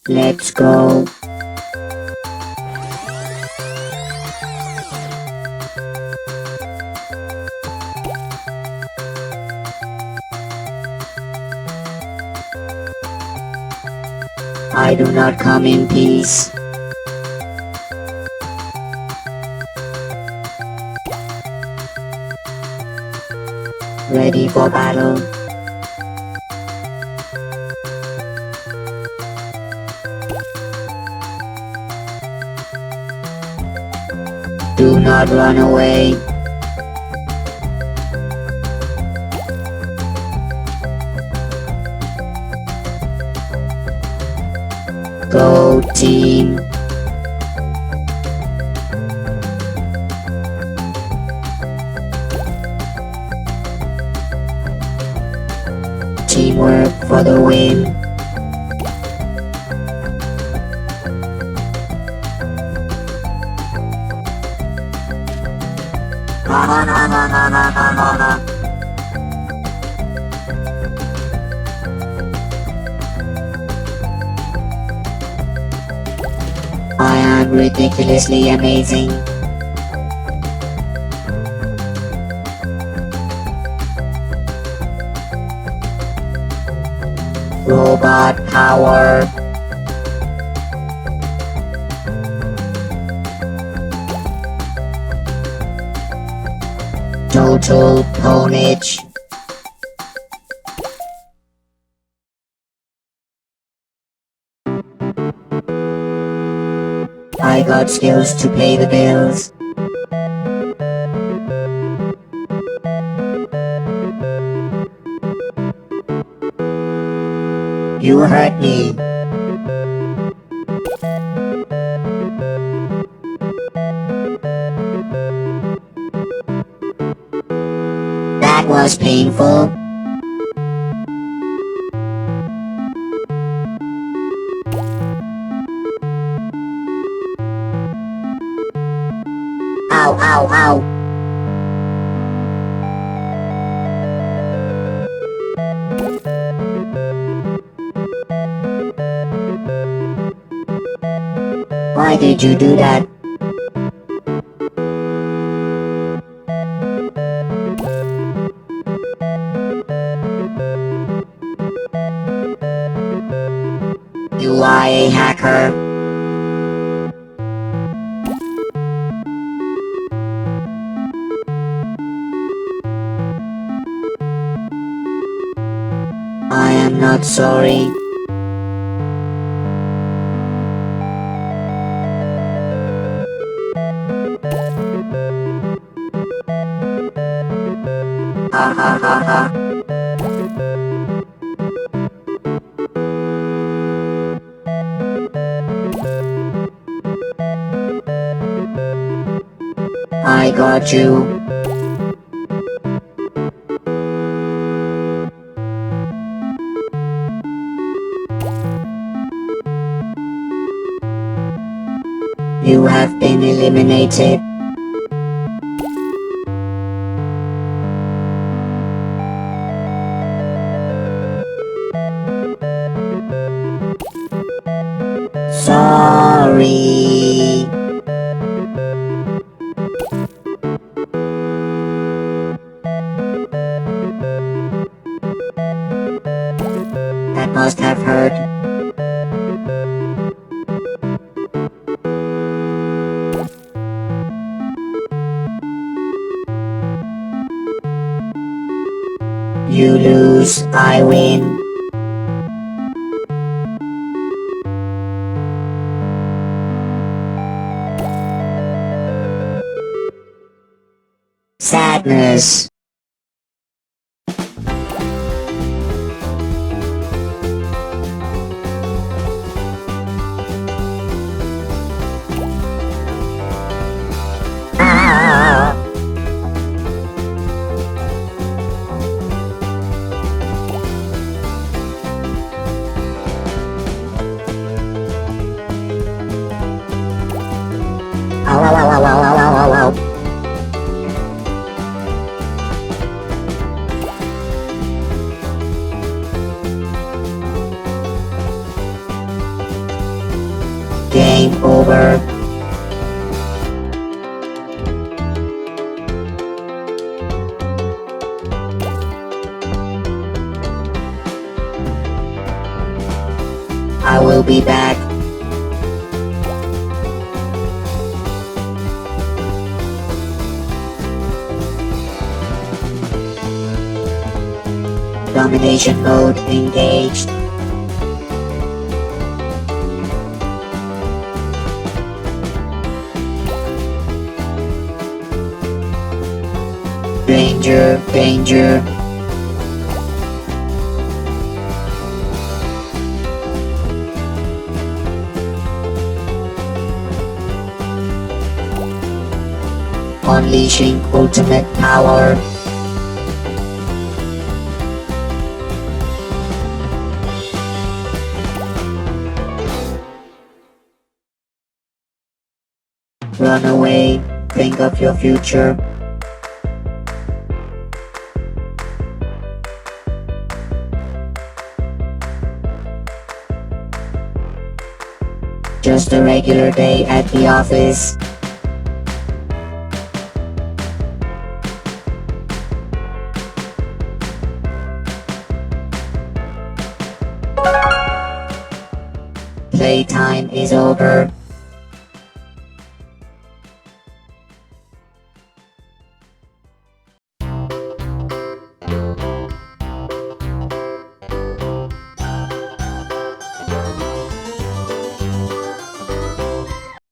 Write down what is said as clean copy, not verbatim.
Let's go. I do not come in peace. Ready for battle. Do not run away. Go team. Teamwork for the win. Ha ha ha ha ha ha ha ha. I am ridiculously amazing. Robot power. Total tonnage. I got skills to pay the bills. You hurt me. That was painful. Ow, ow, ow. Why did you do that? You are a hacker. I am not sorry. Ha ha ha ha. I got you. You have been eliminated. Sorry. That must have hurt. You lose, I win. Sadness. Ah. Ow, ow, ow, ow, ow, ow, ow, ow. over. I will be back. Domination mode engaged. Danger, danger. Unleashing ultimate power. Run away, think of your future. Just a regular day at the office. Playtime is over.